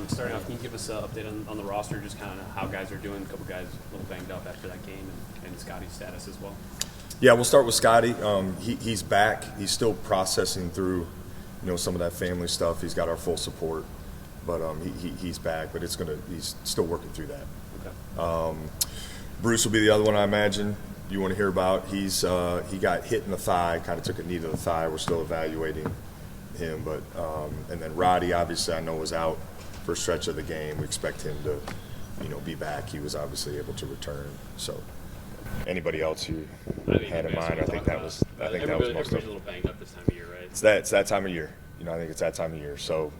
Starting off, can you give us an update on the roster, just kind of how guys are doing? A couple guys a little banged up after that game, and Scotty's status as well. Yeah, we'll start with Scotty. He's back. He's still processing through, some of that family stuff. He's got our full support, but he's back. But he's still working through that. Okay. Bruce will be the other one I imagine you want to hear about. He got hit in the thigh, kind of took a knee to the thigh. We're still evaluating him, but and then Roddy obviously I know was out for a stretch of the game. We expect him to, be back. He was obviously able to return. So anybody else you had in mind? I think that was most of Everybody's a little banged up this time of year, right? It's that time of year. I think it's that time of year. So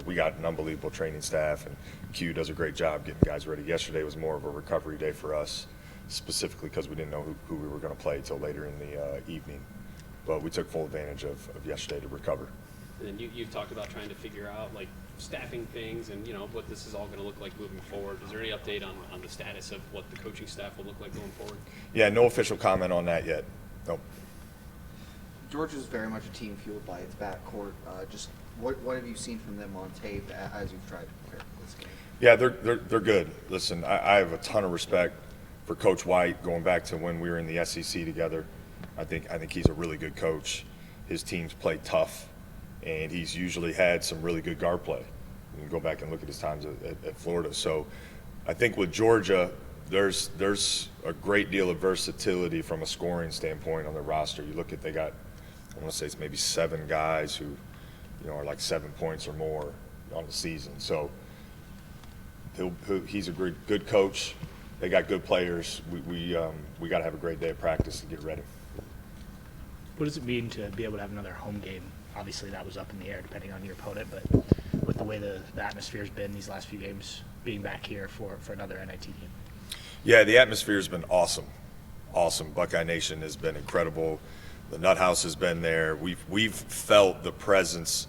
we got an unbelievable training staff, and Q does a great job getting guys ready. Yesterday was more of a recovery day for us, specifically because we didn't know who we were going to play till later in the evening. But we took full advantage of yesterday to recover. And then you've talked about trying to figure out staffing things and what this is all going to look like moving forward. Is there any update on the status of what the coaching staff will look like going forward? Yeah, no official comment on that yet. Nope. Georgia's very much a team fueled by its backcourt. Just what have you seen from them on tape as you've tried to prepare for this game? Yeah, they're good. Listen, I have a ton of respect for Coach White going back to when we were in the SEC together. I think he's a really good coach. His teams play tough, and he's usually had some really good guard play. You can go back and look at his times at Florida. So I think with Georgia, there's a great deal of versatility from a scoring standpoint on the roster. You look at they got, I want to say it's maybe 7 guys who, are like 7 points or more on the season. So he's a good coach. They got good players. We got to have a great day of practice to get ready. What does it mean to be able to have another home game? Obviously, that was up in the air depending on your opponent, but with the way the atmosphere's been these last few games, being back here for another NIT game. Yeah, the atmosphere's been awesome. Awesome. BuckeyeNation has been incredible. The Nut House has been there. We've felt the presence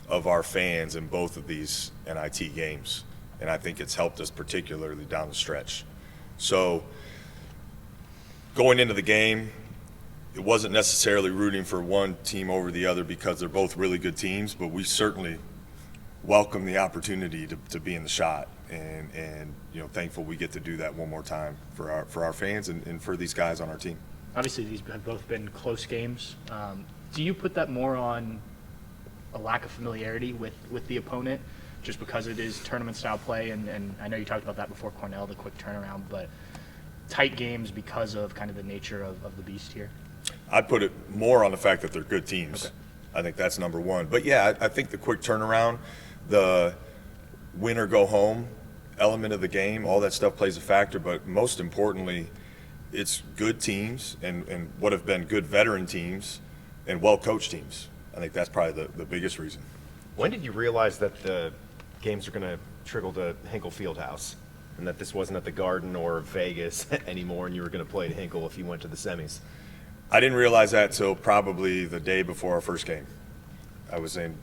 of our fans in both of these NIT games, and I think it's helped us particularly down the stretch. So going into the game, it wasn't necessarily rooting for one team over the other because they're both really good teams, but we certainly welcome the opportunity to be in the shot, and thankful we get to do that one more time for our fans and for these guys on our team. Obviously, these have both been close games. Do you put that more on a lack of familiarity with the opponent, just because it is tournament-style play? And I know you talked about that before Cornell, the quick turnaround, but tight games because of kind of the nature of the beast here? I'd put it more on the fact that they're good teams. Okay. I think that's number one. But, yeah, I think the quick turnaround, the win or go home element of the game, all that stuff plays a factor. But most importantly, it's good teams and what have been good veteran teams and well-coached teams. I think that's probably the biggest reason. When did you realize that the games are going to trickle to Hinkle Fieldhouse and that this wasn't at the Garden or Vegas anymore and you were going to play at Hinkle if you went to the semis? I didn't realize that till probably the day before our first game. I was in,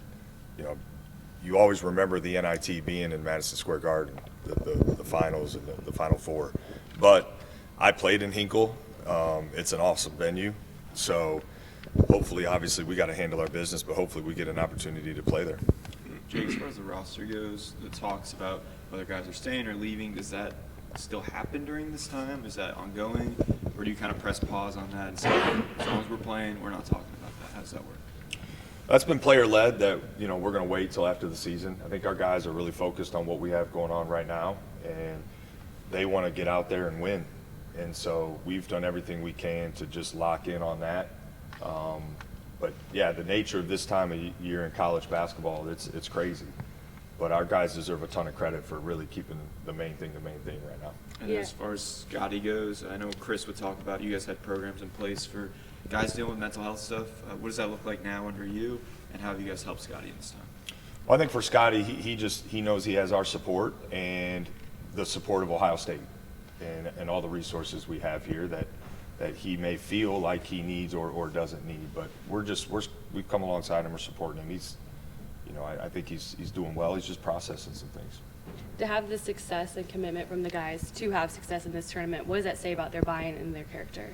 you always remember the NIT being in Madison Square Garden, the finals and the Final Four. But I played in Hinkle. It's an awesome venue. So hopefully, obviously, we got to handle our business, but hopefully we get an opportunity to play there. Jake, as far as the roster goes, the talks about whether guys are staying or leaving, does that still happen during this time? Is that ongoing? Or do you kind of press pause on that and say, as long as we're playing, we're not talking about that? How does that work? That's been player-led that, we're going to wait till after the season. I think our guys are really focused on what we have going on right now, and they want to get out there and win. And so we've done everything we can to just lock in on that. But, yeah, the nature of this time of year in college basketball, it's crazy. But our guys deserve a ton of credit for really keeping the main thing right now. And as far as Scotty goes, I know Chris would talk about you guys had programs in place for guys dealing with mental health stuff. What does that look like now under you, and how have you guys helped Scotty in this time? Well, I think for Scotty, he knows he has our support and the support of Ohio State and all the resources we have here that he may feel like he needs or doesn't need. But we've come alongside him, we're supporting him. I think he's doing well. He's just processing some things. To have the success and commitment from the guys to have success in this tournament, what does that say about their buy-in and their character?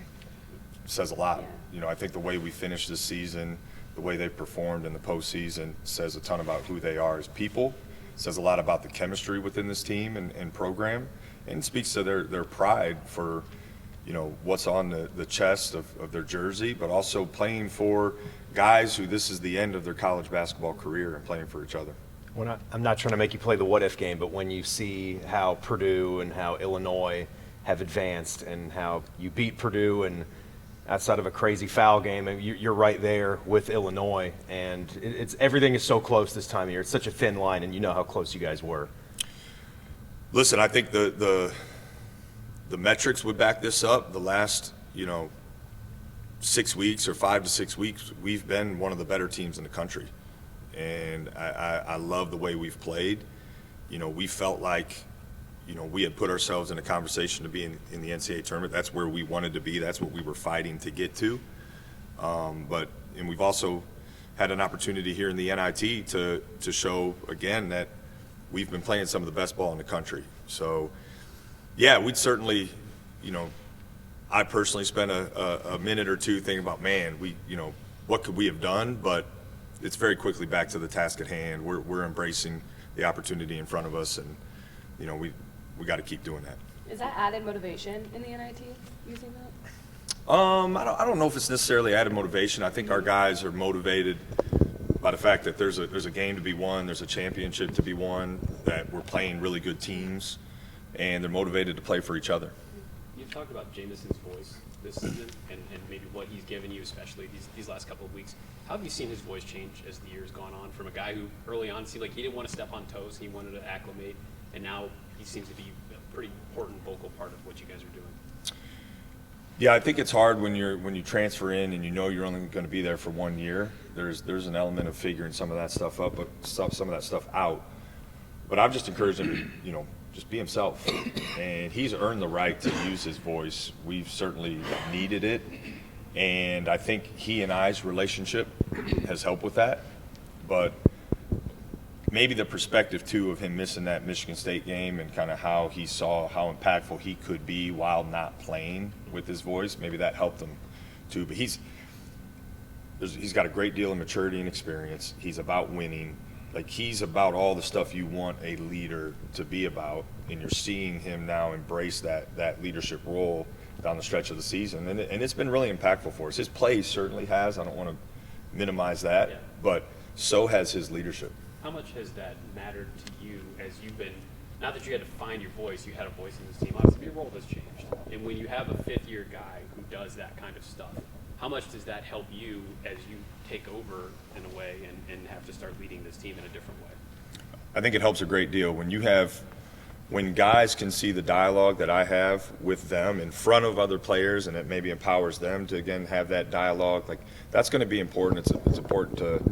It says a lot. Yeah. I think the way we finished this season, the way they performed in the postseason says a ton about who they are as people, says a lot about the chemistry within this team and program, and speaks to their pride for, you know, what's on the chest of their jersey, but also playing for guys who this is the end of their college basketball career and playing for each other. I'm not trying to make you play the what-if game, but when you see how Purdue and how Illinois have advanced and how you beat Purdue and outside of a crazy foul game, and you're right there with Illinois, and everything is so close this time of year. It's such a thin line, and you know how close you guys were. Listen, I think the metrics would back this up. The last, 6 weeks or 5 to 6 weeks, we've been one of the better teams in the country. And I love the way we've played. We felt like, we had put ourselves in a conversation to be in the NCAA tournament. That's where we wanted to be. That's what we were fighting to get to. And we've also had an opportunity here in the NIT to show, again, that we've been playing some of the best ball in the country. So, yeah, we'd certainly, I personally spent a minute or two thinking about, man, what could we have done? But it's very quickly back to the task at hand. We're embracing the opportunity in front of us, and we got to keep doing that. Is that added motivation in the NIT using that? I don't know if it's necessarily added motivation. I think our guys are motivated by the fact that there's a game to be won, there's a championship to be won, that we're playing really good teams, and they're motivated to play for each other. You've talked about Jameson's voice this season and maybe what he's given you, especially these last couple of weeks. How have you seen his voice change as the year's gone on, from a guy who early on seemed like he didn't want to step on toes, he wanted to acclimate, and now he seems to be a pretty important vocal part of what you guys are doing? Yeah, I think it's hard when you transfer in and you're only going to be there for 1 year. There's an element of figuring some of that stuff up, but some of that stuff out. But I've just encouraged him to, just be himself. And he's earned the right to use his voice. We've certainly needed it. And I think he and I's relationship has helped with that. But maybe the perspective, too, of him missing that Michigan State game and kind of how he saw how impactful he could be while not playing with his voice, maybe that helped him, too. But he's got a great deal of maturity and experience. He's about winning. Like, he's about all the stuff you want a leader to be about, and you're seeing him now embrace that leadership role down the stretch of the season. And it's been really impactful for us. His play certainly has. I don't want to minimize that, but so has his leadership. How much has that mattered to you as you've been, not that you had to find your voice, you had a voice in this team, obviously your role has changed. And when you have a fifth-year guy who does that kind of stuff, how much does that help you as you take over in a way and have to start leading this team in a different way? I think it helps a great deal. When guys can see the dialogue that I have with them in front of other players, and it maybe empowers them to, again, have that dialogue, like, that's going to be important. It's important to,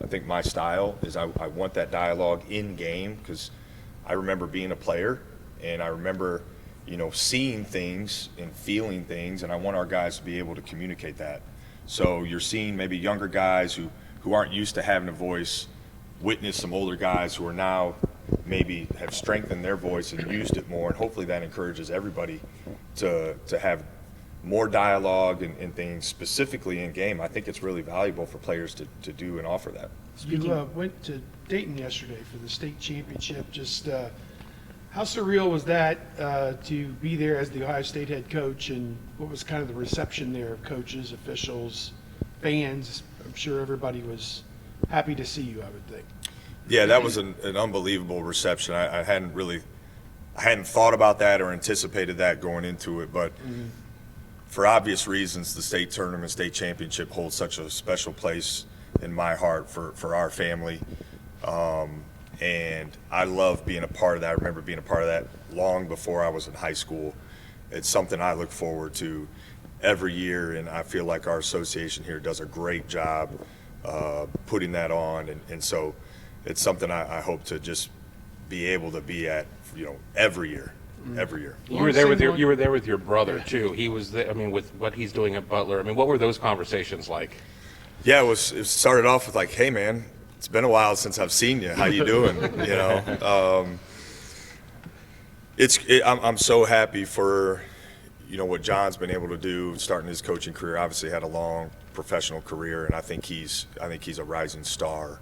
I think my style is I want that dialogue in game, because I remember being a player and I remember, seeing things and feeling things, and I want our guys to be able to communicate that. So you're seeing maybe younger guys who aren't used to having a voice witness some older guys who are now maybe have strengthened their voice and used it more, and hopefully that encourages everybody to have more dialogue and things specifically in game. I think it's really valuable for players to do and offer that. You went to Dayton yesterday for the state championship. Just how surreal was that to be there as the Ohio State head coach, and what was kind of the reception there of coaches, officials, fans? I'm sure everybody was happy to see you, I would think. Yeah, that was an unbelievable reception. I hadn't thought about that or anticipated that going into it, but for obvious reasons, the state tournament, state championship holds such a special place in my heart for our family. And I love being a part of that. I remember being a part of that long before I was in high school. It's something I look forward to every year, and I feel like our association here does a great job putting that on. And so it's something I hope to just be able to be at, every year. Every year. You were there with your brother too. He was there, with what he's doing at Butler. What were those conversations like? Yeah, it started off with like, hey man, it's been a while since I've seen you. How you doing? I'm so happy for what John's been able to do starting his coaching career. Obviously had a long professional career, and I think he's a rising star.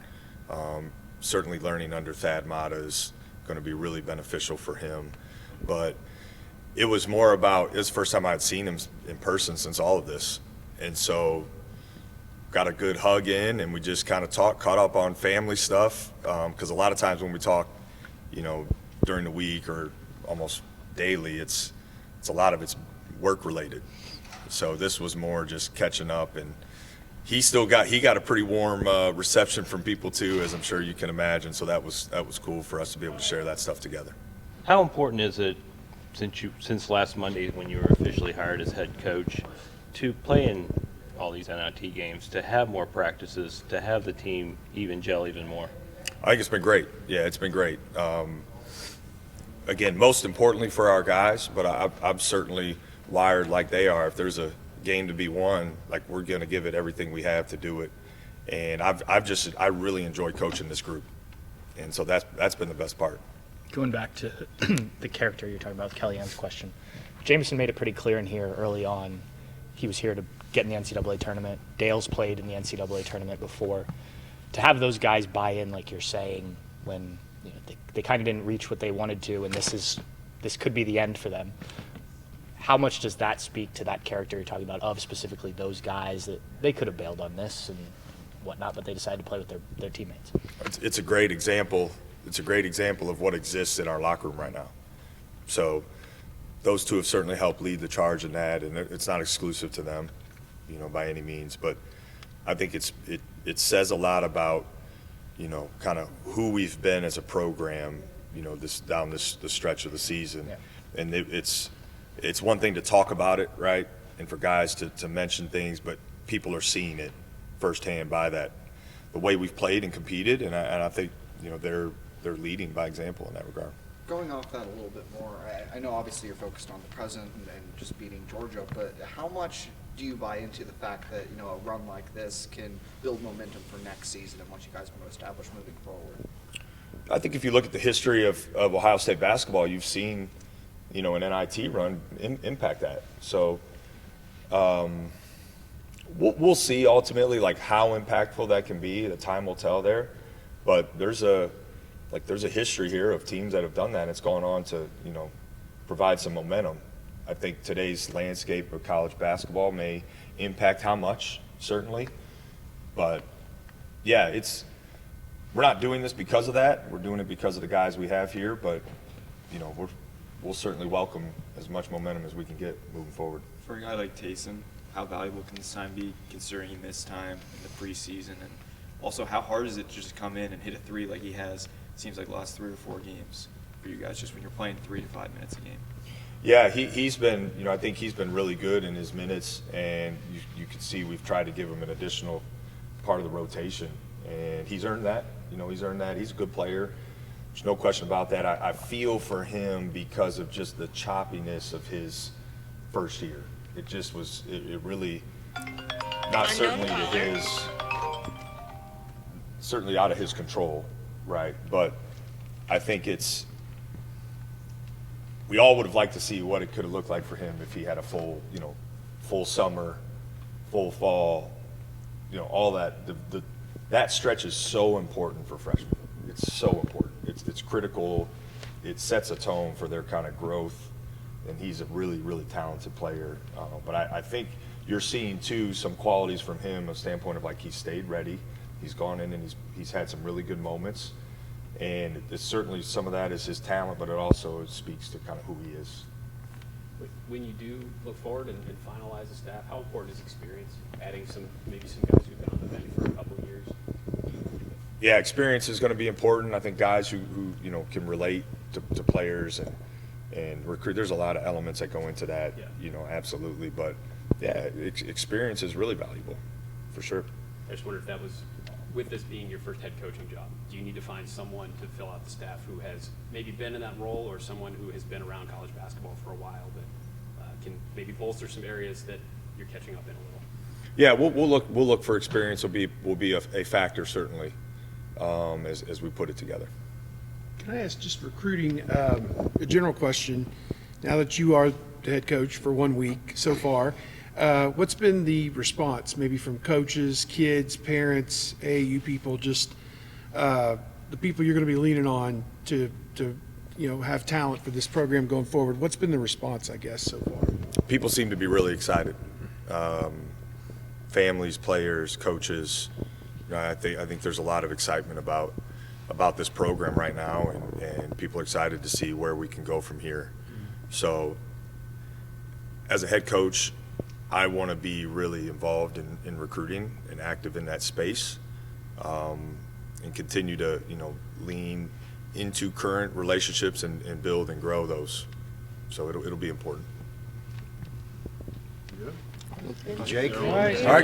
certainly learning under Thad Matta is going to be really beneficial for him. But it was more about, it was the first time I had seen him in person since all of this. And so got a good hug in, and we just kind of caught up on family stuff. Because a lot of times when we talk, during the week or almost daily, it's a lot of it's work related. So this was more just catching up, and he got a pretty warm reception from people too, as I'm sure you can imagine. So that was cool for us to be able to share that stuff together. How important is it, since last Monday when you were officially hired as head coach, to play in all these NIT games, to have more practices, to have the team gel even more? I think it's been great. Yeah, it's been great. Again, most importantly for our guys, but I'm certainly wired like they are. If there's a game to be won, like, we're going to give it everything we have to do it. And I really enjoy coaching this group, and so that's been the best part. Going back to the character you're talking about with Kellyanne's question, Jameson made it pretty clear in here early on. He was here to get in the NCAA tournament. Dale's played in the NCAA tournament before. To have those guys buy in, like you're saying, when they kind of didn't reach what they wanted to, and this could be the end for them. How much does that speak to that character you're talking about, of specifically those guys that they could have bailed on this and whatnot, but they decided to play with their teammates? It's a great example. It's a great example of what exists in our locker room right now. So those two have certainly helped lead the charge in that, and it's not exclusive to them, by any means. But I think it says a lot about, kind of who we've been as a program, this stretch of the season. Yeah. And it's one thing to talk about it, right, and for guys to mention things, but people are seeing it firsthand by the way we've played and competed, and I think they're leading by example in that regard. Going off that a little bit more, I know obviously you're focused on the present and just beating Georgia, but how much do you buy into the fact that a run like this can build momentum for next season and what you guys want to establish moving forward? I think if you look at the history of Ohio State basketball, you've seen an NIT run impact that. So we'll see ultimately like how impactful that can be. The time will tell there, but there's a history here of teams that have done that, and it's gone on to provide some momentum. I think today's landscape of college basketball may impact how much, certainly, but yeah, we're not doing this because of that. We're doing it because of the guys we have here, but we'll certainly welcome as much momentum as we can get moving forward. For a guy like Taysom, how valuable can this time be, considering he missed time in the preseason? And also, how hard is it to just come in and hit a three like he has, it seems like, the last 3 or 4 games for you guys, just when you're playing 3 to 5 minutes a game? Yeah, he's been, I think he's been really good in his minutes, and you can see we've tried to give him an additional part of the rotation, and he's earned that. He's earned that. He's a good player. There's no question about that. I feel for him because of just the choppiness of his first year. It just was, it really, not certainly certainly out of his control, right? But I think we all would have liked to see what it could have looked like for him if he had a full summer, full fall, all that. That stretch is so important for freshmen. It's so important. It's critical. It sets a tone for their kind of growth, and he's a really, really talented player. But I think you're seeing, too, some qualities from him, a standpoint of like he's stayed ready. He's gone in and he's had some really good moments. And it's certainly some of that is his talent, but it also speaks to kind of who he is. When you do look forward and finalize the staff, how important is experience? Adding maybe some guys who've been on the bench for a couple of years? Yeah, experience is going to be important. I think guys who can relate to players and recruit. There's a lot of elements that go into that. Yeah. Absolutely. But yeah, experience is really valuable, for sure. I just wondered if that was, with this being your first head coaching job, do you need to find someone to fill out the staff who has maybe been in that role, or someone who has been around college basketball for a while that can maybe bolster some areas that you're catching up in a little? Yeah, we'll look for experience. Will be a factor, certainly, as we put it together. Can I ask, just recruiting, a general question? Now that you are the head coach for 1 week so far, what's been the response, maybe from coaches, kids, parents, AAU people, just the people you're going to be leaning on to have talent for this program going forward. What's been the response, I guess, so far? People seem to be really excited. Families, players, coaches. I think there's a lot of excitement about this program right now, and people are excited to see where we can go from here. So, as a head coach, I want to be really involved in recruiting and active in that space, and continue to lean into current relationships and build and grow those. So it'll be important. Jake? All right. All right, guys.